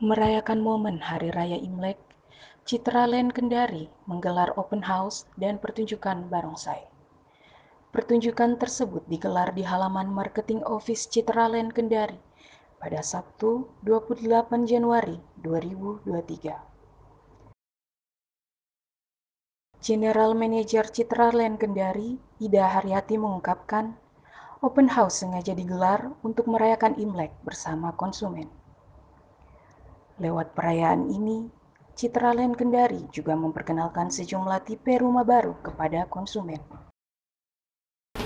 Merayakan momen Hari Raya Imlek, Citraland Kendari menggelar open house dan pertunjukan barongsai. Pertunjukan tersebut digelar di halaman marketing office Citraland Kendari pada Sabtu 28 Januari 2023. General Manager Citraland Kendari, Ida Haryati mengungkapkan, open house sengaja digelar untuk merayakan Imlek bersama konsumen. Lewat perayaan ini, Citraland Kendari juga memperkenalkan sejumlah tipe rumah baru kepada konsumen.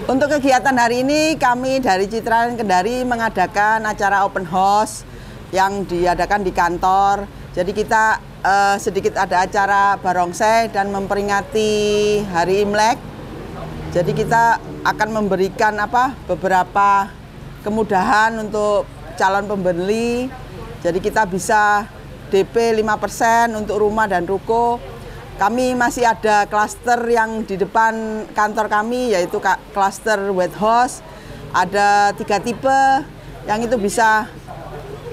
Untuk kegiatan hari ini, kami dari Citraland Kendari mengadakan acara open house yang diadakan di kantor. Jadi kita sedikit ada acara barongsai dan memperingati Hari Imlek. Jadi kita akan memberikan beberapa kemudahan untuk calon pembeli. Jadi kita bisa DP 5% untuk rumah dan ruko. Kami masih ada klaster yang di depan kantor kami, yaitu klaster White House. Ada 3 tipe yang itu bisa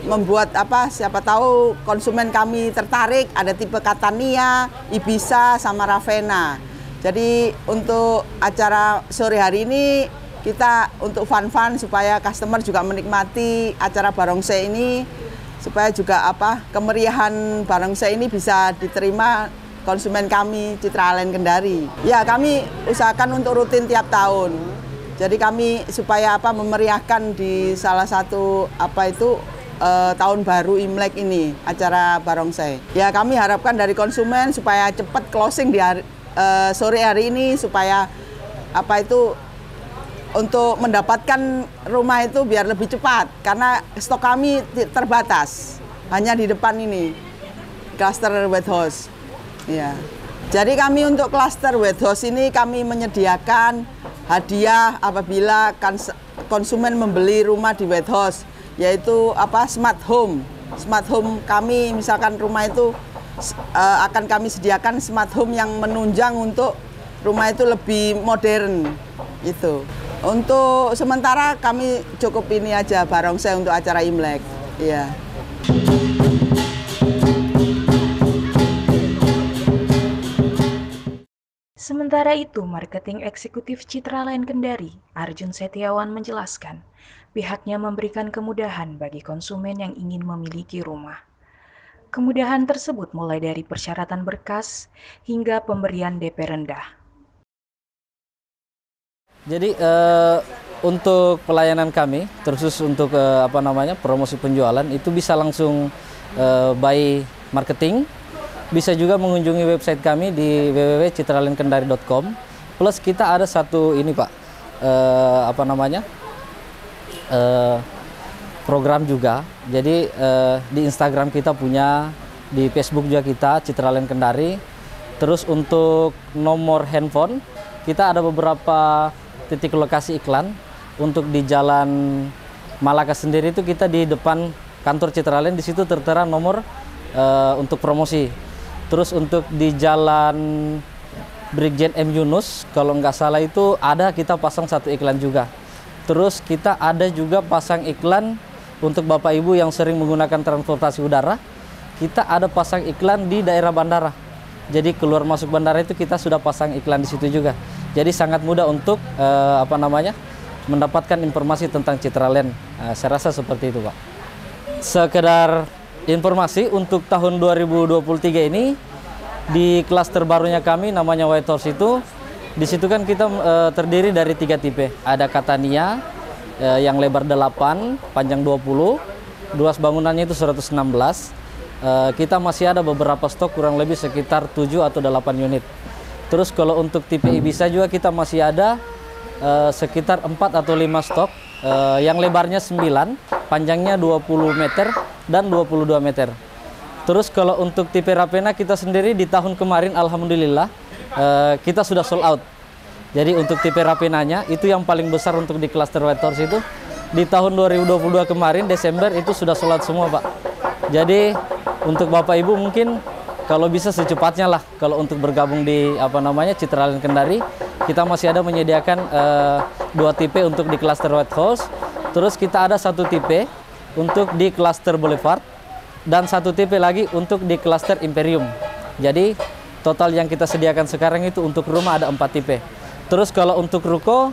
membuat siapa tahu konsumen kami tertarik. Ada tipe Catania, Ibiza, sama Ravenna. Jadi untuk acara sore hari ini kita untuk fun-fun supaya customer juga menikmati acara barongsai ini, supaya juga kemeriahan barongsai ini bisa diterima konsumen kami Citraland Kendari. Ya, kami usahakan untuk rutin tiap tahun. Jadi kami supaya memeriahkan di salah satu tahun baru Imlek ini, acara barongsai. Ya, kami harapkan dari konsumen supaya cepat closing di sore hari ini, supaya untuk mendapatkan rumah itu biar lebih cepat, karena stok kami terbatas, hanya di depan ini, klaster White House. Ya. Jadi kami untuk klaster White House ini kami menyediakan hadiah apabila konsumen membeli rumah di White House, yaitu smart home. Smart home kami, misalkan rumah itu akan kami sediakan smart home yang menunjang untuk rumah itu lebih modern itu. Untuk sementara kami cukup ini aja barongsai untuk acara Imlek. Iya. Sementara itu, Marketing Eksekutif Citraland Kendari, Arjun Setiawan menjelaskan, pihaknya memberikan kemudahan bagi konsumen yang ingin memiliki rumah. Kemudahan tersebut mulai dari persyaratan berkas hingga pemberian DP rendah. Jadi untuk pelayanan kami, terkhusus untuk promosi penjualan itu bisa langsung by marketing, bisa juga mengunjungi website kami di www.citralandkendari.com. Plus kita ada satu ini Pak, program juga. Jadi di Instagram kita punya, di Facebook juga kita Citraland Kendari. Terus untuk nomor handphone kita ada beberapa titik lokasi iklan. Untuk di Jalan Malaka sendiri itu kita di depan kantor Citraland, di situ tertera nomor untuk promosi. Terus untuk di Jalan Brigjen M. Yunus, kalau nggak salah itu ada kita pasang satu iklan juga. Terus kita ada juga pasang iklan untuk Bapak Ibu yang sering menggunakan transportasi udara. Kita ada pasang iklan di daerah bandara. Jadi keluar masuk bandara itu kita sudah pasang iklan di situ juga. Jadi sangat mudah untuk mendapatkan informasi tentang Citraland. Saya rasa seperti itu Pak. Sekedar informasi untuk tahun 2023 ini di klaster barunya kami namanya White House itu, di situ kan kita terdiri dari 3 tipe. Ada Catania yang lebar 8, panjang 20, luas bangunannya itu 116. Kita masih ada beberapa stok, kurang lebih sekitar 7 atau 8 unit. Terus kalau untuk tipe Ibiza juga kita masih ada sekitar 4 atau 5 stok, yang lebarnya 9, panjangnya 20 meter dan 22 meter. Terus kalau untuk tipe Ravenna kita sendiri di tahun kemarin alhamdulillah kita sudah sold out. Jadi untuk tipe Ravennanya itu yang paling besar untuk di klaster White House itu di tahun 2022 kemarin Desember itu sudah sold out semua Pak. Jadi untuk Bapak Ibu mungkin kalau bisa secepatnya lah kalau untuk bergabung di Citraland Kendari, kita masih ada menyediakan 2 tipe untuk di klaster White House. Terus kita ada 1 tipe untuk di klaster Boulevard. dan 1 tipe lagi untuk di klaster Imperium. Jadi total yang kita sediakan sekarang itu untuk rumah ada 4 tipe. Terus kalau untuk ruko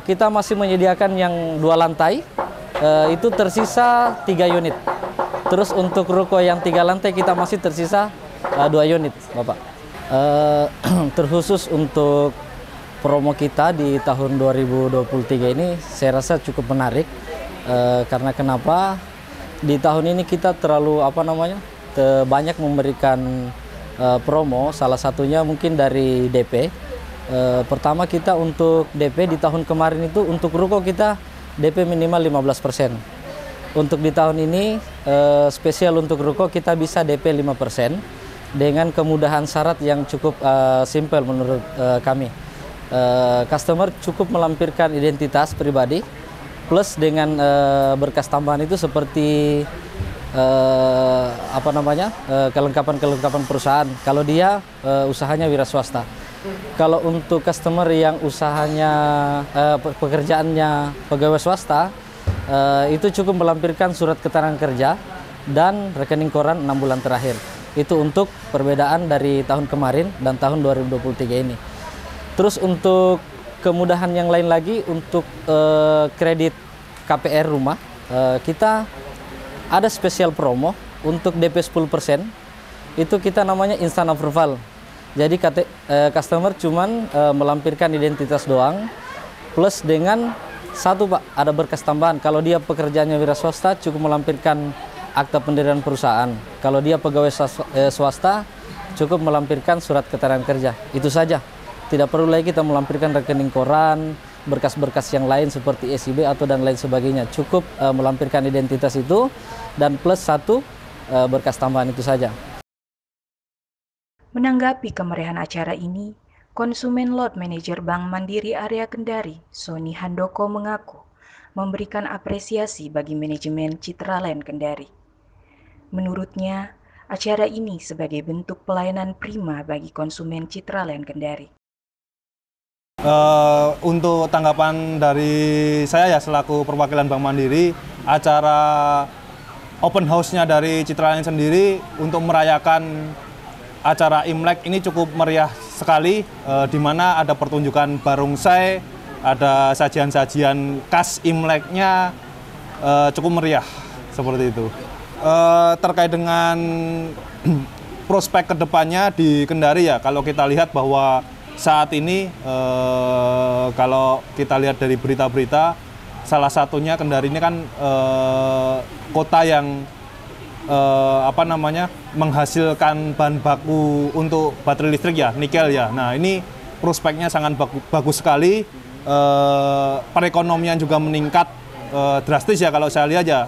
kita masih menyediakan yang 2 lantai, itu tersisa 3 unit. Terus untuk ruko yang 3 lantai kita masih tersisa 2 unit, Bapak. Terkhusus untuk promo kita di tahun 2023 ini saya rasa cukup menarik. Karena kenapa? Di tahun ini kita terlalu banyak memberikan promo, salah satunya mungkin dari DP. Pertama kita untuk DP di tahun kemarin itu untuk ruko kita DP minimal 15%. Untuk di tahun ini spesial untuk ruko kita bisa DP 5% dengan kemudahan syarat yang cukup simpel menurut kami. Customer cukup melampirkan identitas pribadi plus dengan berkas tambahan itu seperti kelengkapan perusahaan kalau dia usahanya wira swasta. Kalau untuk customer yang usahanya pekerjaannya pegawai swasta, itu cukup melampirkan surat keterangan kerja dan rekening koran 6 bulan terakhir. Itu untuk perbedaan dari tahun kemarin dan tahun 2023 ini. Terus untuk kemudahan yang lain lagi untuk kredit KPR rumah, kita ada spesial promo untuk DP 10%. Itu kita namanya instant approval. Jadi customer cuman melampirkan identitas doang plus dengan satu Pak, ada berkas tambahan. Kalau dia pekerjaannya wira swasta cukup melampirkan akta pendirian perusahaan. Kalau dia pegawai swasta cukup melampirkan surat keterangan kerja. Itu saja. Tidak perlu lagi kita melampirkan rekening koran, berkas-berkas yang lain seperti SIB atau dan lain sebagainya. Cukup melampirkan identitas itu dan plus 1 berkas tambahan itu saja. Menanggapi kemeriahan acara ini, konsumen Lot Manager Bank Mandiri Area Kendari, Sony Handoko mengaku memberikan apresiasi bagi manajemen Citraland Kendari. Menurutnya, acara ini sebagai bentuk pelayanan prima bagi konsumen Citraland Kendari. Untuk tanggapan dari saya ya selaku perwakilan Bank Mandiri, acara open house-nya dari Citraland sendiri untuk merayakan acara Imlek ini cukup meriah sekali, di mana ada pertunjukan barongsai, ada sajian-sajian khas Imleknya cukup meriah seperti itu. Terkait dengan prospek kedepannya di Kendari ya, kalau kita lihat bahwa saat ini kalau kita lihat dari berita-berita, salah satunya Kendari ini kan kota yang menghasilkan bahan baku untuk baterai listrik ya, nikel ya. Nah ini prospeknya sangat bagus sekali, perekonomian juga meningkat drastis ya kalau saya lihat ya.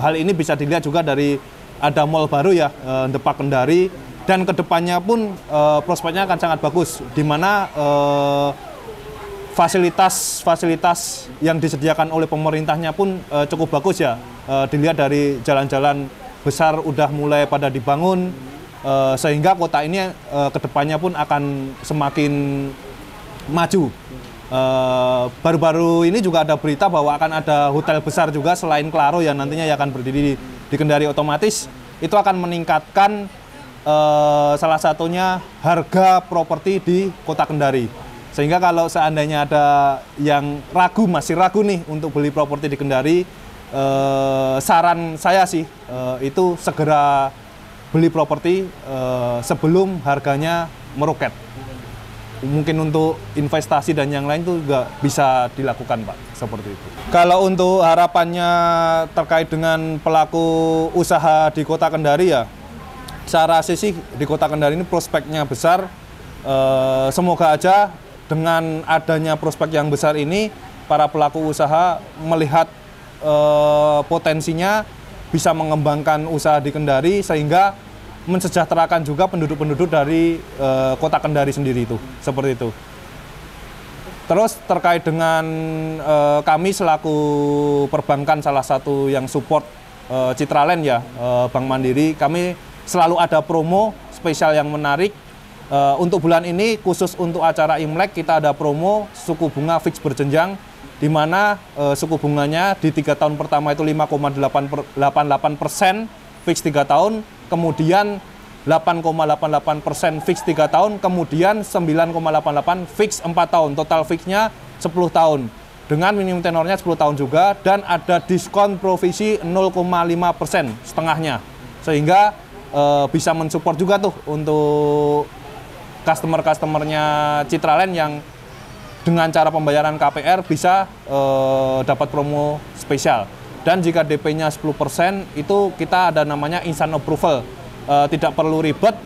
Hal ini bisa dilihat juga dari ada mall baru ya, Depak Kendari. Dan kedepannya pun prospeknya akan sangat bagus, di mana fasilitas yang disediakan oleh pemerintahnya pun cukup bagus ya. Dilihat dari jalan-jalan besar udah mulai pada dibangun, sehingga kota ini kedepannya pun akan semakin maju. Baru-baru ini juga ada berita bahwa akan ada hotel besar juga selain Claro yang nantinya akan berdiri di Kendari, otomatis itu akan meningkatkan salah satunya harga properti di kota Kendari. Sehingga kalau seandainya ada yang masih ragu nih untuk beli properti di Kendari, saran saya sih itu segera beli properti sebelum harganya meroket. Mungkin untuk investasi dan yang lain itu juga bisa dilakukan Pak, seperti itu. Kalau untuk harapannya terkait dengan pelaku usaha di kota Kendari ya, saya rasa sih di kota Kendari ini prospeknya besar. Semoga aja dengan adanya prospek yang besar ini, para pelaku usaha melihat potensinya bisa mengembangkan usaha di Kendari sehingga mensejahterakan juga penduduk-penduduk dari kota Kendari sendiri itu, seperti itu. Terus terkait dengan kami selaku perbankan salah satu yang support Citraland ya, Bank Mandiri, kami selalu ada promo spesial yang menarik. Untuk bulan ini khusus untuk acara Imlek kita ada promo suku bunga fix berjenjang, di mana suku bunganya di 3 tahun pertama itu 5,88%, fix 3 tahun, kemudian 8,88% fix 3 tahun, kemudian 9,88 fix 4 tahun. Total fixnya 10 tahun. Dengan minimum tenornya 10 tahun juga, dan ada diskon provisi 0,5%, setengahnya. Sehingga bisa mensupport juga tuh untuk customer-customernya Citraland yang dengan cara pembayaran KPR bisa dapat promo spesial. Dan jika DP-nya 10%, itu kita ada namanya instant approval. Tidak perlu ribet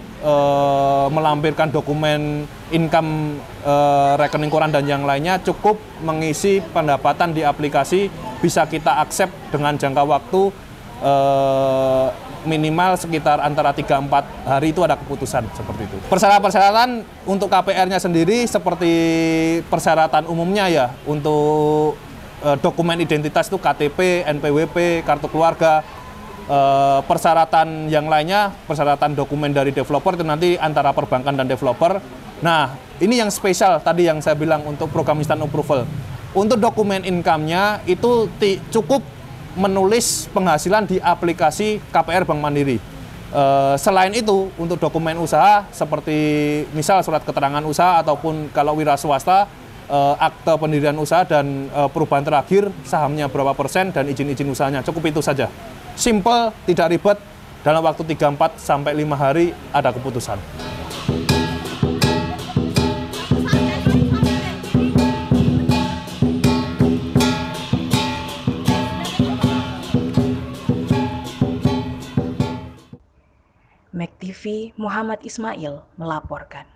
melampirkan dokumen income, rekening koran dan yang lainnya, cukup mengisi pendapatan di aplikasi, bisa kita accept dengan jangka waktu minimal sekitar antara 3-4 hari, itu ada keputusan seperti itu. Persyaratan untuk KPR-nya sendiri seperti persyaratan umumnya ya, untuk dokumen identitas itu KTP, NPWP, kartu keluarga. Persyaratan yang lainnya, persyaratan dokumen dari developer itu nanti antara perbankan dan developer. Nah, ini yang spesial tadi yang saya bilang untuk program instant approval. Untuk dokumen income-nya itu cukup menulis penghasilan di aplikasi KPR Bank Mandiri. Selain itu, untuk dokumen usaha seperti misal surat keterangan usaha ataupun kalau wira swasta, akte pendirian usaha dan perubahan terakhir, sahamnya berapa persen dan izin-izin usahanya. Cukup itu saja. Simple, tidak ribet, dalam waktu 3-4 sampai 5 hari ada keputusan. Mek TV, Muhammad Ismail melaporkan.